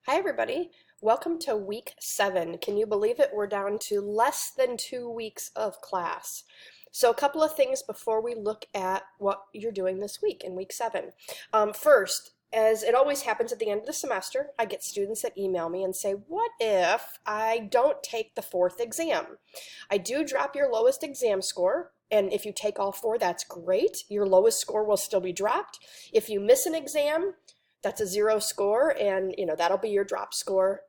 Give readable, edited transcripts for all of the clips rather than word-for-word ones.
Hi, everybody. Welcome to week 7. Can you believe it? We're down to less than 2 weeks of class. So, a couple of things before we look at what you're doing this week in week 7. First, as it always happens at the end of the semester, I get students that email me and say, what if I don't take the 4th exam? I do drop your lowest exam score, and if you take all 4, that's great. Your lowest score will still be dropped. If you miss an exam, that's a 0 score, and that'll be your drop score.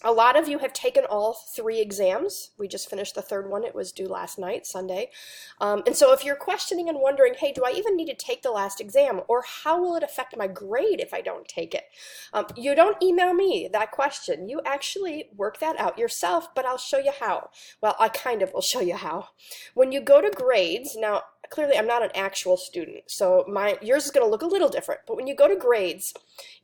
A lot of you have taken all 3 exams. We just finished the 3rd one. It was due last night, Sunday. And so if you're questioning and wondering, hey, do I even need to take the last exam? Or how will it affect my grade if I don't take it? You don't email me that question. You actually work that out yourself, but I'll show you how. Well, I kind of will show you how. When you go to grades, now, clearly I'm not an actual student, so yours is going to look a little different. But when you go to grades,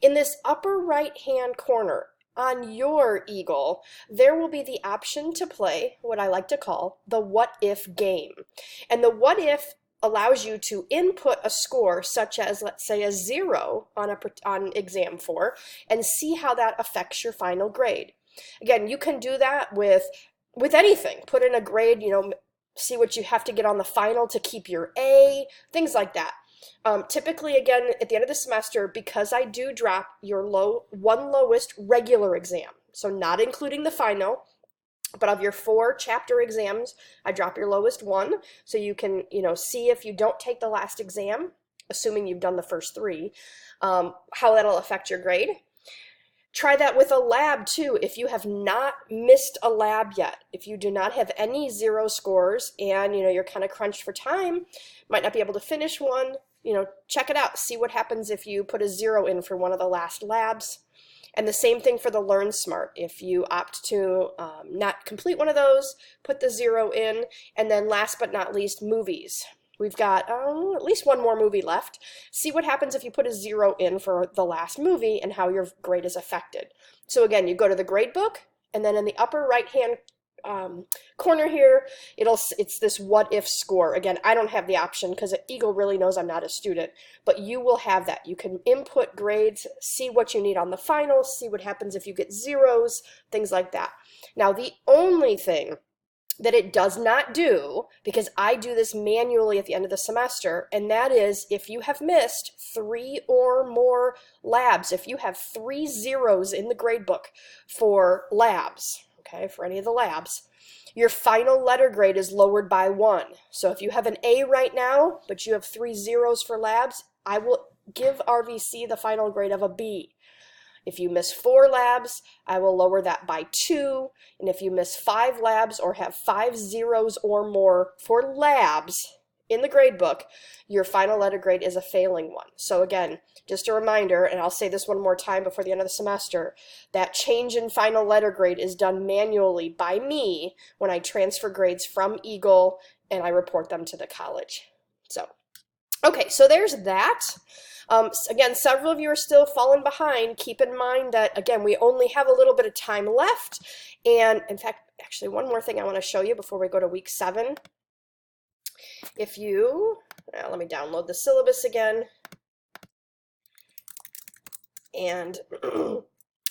in this upper right-hand corner, on your Eagle, there will be the option to play what I like to call the what if game. And the what if allows you to input a score such as, let's say, a 0 on exam 4 and see how that affects your final grade. Again, you can do that with anything. Put in a grade, see what you have to get on the final to keep your A, things like that. Typically, again, at the end of the semester, because I do drop your one lowest regular exam, so not including the final, but of your 4 chapter exams, I drop your lowest one, so you can, see if you don't take the last exam, assuming you've done the first 3, how that'll affect your grade. Try that with a lab too. If you have not missed a lab yet, if you do not have any 0 scores and you're kind of crunched for time, might not be able to finish one, check it out. See what happens if you put a 0 in for one of the last labs. And the same thing for the Learn Smart. If you opt to not complete one of those, put the 0 in. And then last but not least, movies. We've got at least one more movie left. See what happens if you put a 0 in for the last movie and how your grade is affected. So again, you go to the grade book, and then in the upper right-hand corner here, it's this what if score. Again, I don't have the option because Eagle really knows I'm not a student, but you will have that. You can input grades, see what you need on the final, see what happens if you get 0s, things like that. Now, the only thing that it does not do, because I do this manually at the end of the semester, and that is if you have missed 3 or more labs, if you have 3 zeros in the grade book for labs, okay, for any of the labs, your final letter grade is lowered by 1. So if you have an A right now, but you have 3 zeros for labs, I will give RVC the final grade of a B. If you miss 4 labs, I will lower that by 2. And if you miss 5 labs or have 5 zeros or more for labs in the grade book, your final letter grade is a failing one. So again, just a reminder, and I'll say this one more time before the end of the semester, that change in final letter grade is done manually by me when I transfer grades from Eagle and I report them to the college. So, okay, so there's that. Again, several of you are still falling behind. Keep in mind that, again, we only have a little bit of time left. And in fact, actually, one more thing I want to show you before we go to week 7. If you, let me download the syllabus again. And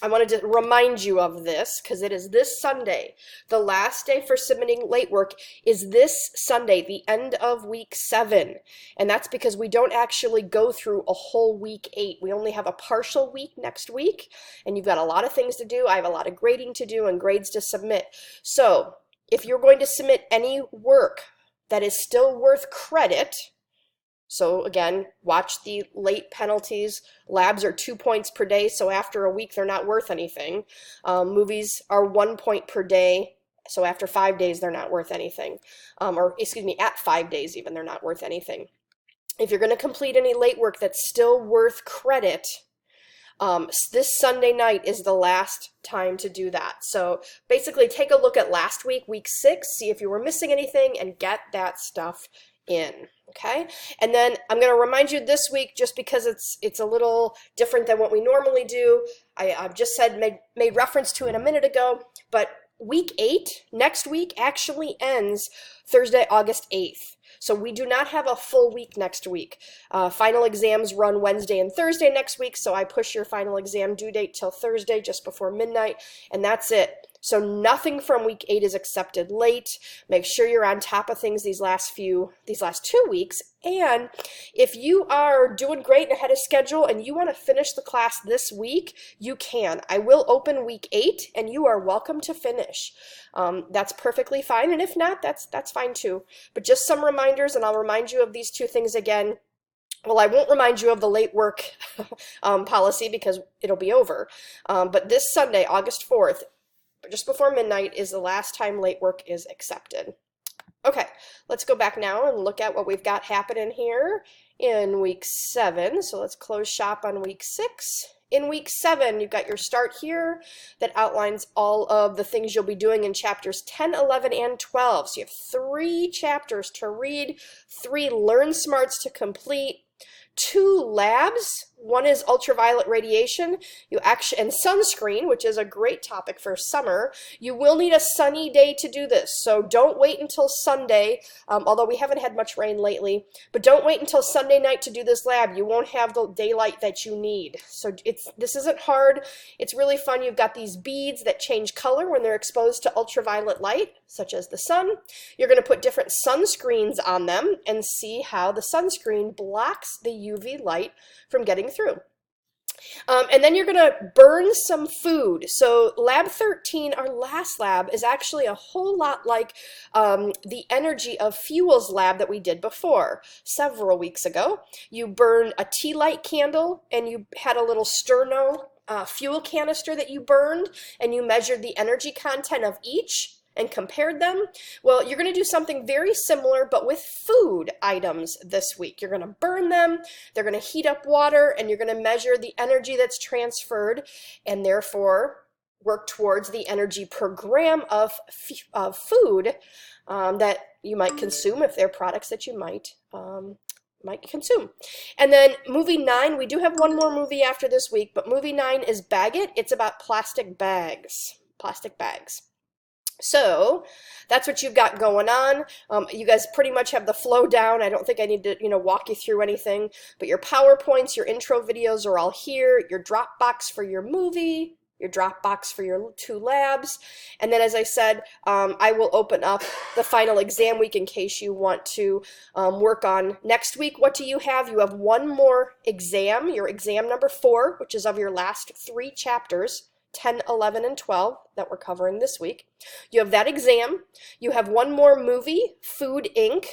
I wanted to remind you of this because it is this Sunday. The last day for submitting late work is this Sunday, the end of week 7. And that's because we don't actually go through a whole week 8. We only have a partial week next week, and you've got a lot of things to do. I have a lot of grading to do and grades to submit. So if you're going to submit any work that is still worth credit, so again, watch the late penalties. Labs are 2 points per day, so after a week they're not worth anything. Movies are 1 point per day, so after 5 days they're not worth anything. Or excuse me, at 5 days even they're not worth anything. If you're going to complete any late work that's still worth credit, this Sunday night is the last time to do that. So basically take a look at last week, week 6, see if you were missing anything, and get that stuff in. Okay, and then I'm going to remind you this week, just because it's a little different than what we normally do. I've just made reference to it a minute ago, but week 8 next week actually ends Thursday, August 8th. So we do not have a full week next week. Final exams run Wednesday and Thursday next week, so I push your final exam due date till Thursday just before midnight, and that's it. So nothing from week 8 is accepted late. Make sure you're on top of things these last 2 weeks. And if you are doing great and ahead of schedule and you want to finish the class this week, you can. I will open week 8 and you are welcome to finish. That's perfectly fine. And if not, that's fine too. But just some reminders, and I'll remind you of these 2 things again. Well, I won't remind you of the late work policy because it'll be over. But this Sunday, August 4th, just before midnight, is the last time late work is accepted. Okay, let's go back now and look at what we've got happening here in week 7. So let's close shop on week 6. In week 7, you've got your start here that outlines all of the things you'll be doing in chapters 10, 11, and 12. So you have 3 chapters to read, 3 learn smarts to complete, 2 labs. One is ultraviolet radiation and sunscreen, which is a great topic for summer. You will need a sunny day to do this, so don't wait until Sunday, although we haven't had much rain lately, but don't wait until Sunday night to do this lab. You won't have the daylight that you need. So this isn't hard. It's really fun. You've got these beads that change color when they're exposed to ultraviolet light, such as the sun. You're going to put different sunscreens on them and see how the sunscreen blocks the UV light from getting through. And then you're going to burn some food. So lab 13, our last lab, is actually a whole lot like the energy of fuels lab that we did before several weeks ago. You burn a tea light candle and you had a little sterno fuel canister that you burned, and you measured the energy content of each and compared them. Well, you're going to do something very similar but with food items this week. You're going to burn them, they're going to heat up water, and you're going to measure the energy that's transferred and therefore work towards the energy per gram of food that you might consume if they're products that you might consume. And then movie 9, we do have one more movie after this week, but movie 9 is Bag It. It's about plastic bags. So that's what you've got going on. You guys pretty much have the flow down. I don't think I need to, walk you through anything, but your PowerPoints, your intro videos are all here, your Dropbox for your movie, your Dropbox for your 2 labs. And then, as I said, I will open up the final exam week in case you want to work on next week. What do you have? You have one more exam, your exam number 4, which is of your last 3 chapters. 10, 11, and 12 that we're covering this week. You have that exam. You have one more movie, Food Inc.,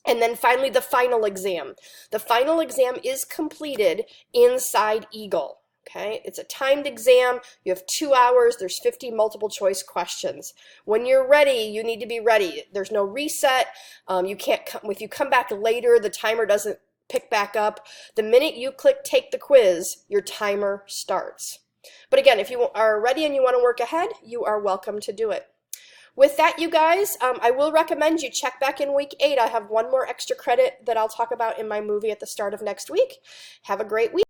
and then finally the final exam. The final exam is completed inside Eagle. Okay, it's a timed exam. You have 2 hours. There's 50 multiple choice questions. When you're ready, you need to be ready. There's no reset. You can't if you come back later, the timer doesn't pick back up. The minute you click take the quiz, your timer starts. But again, if you are ready and you want to work ahead, you are welcome to do it. With that, you guys, I will recommend you check back in week 8. I have one more extra credit that I'll talk about in my movie at the start of next week. Have a great week.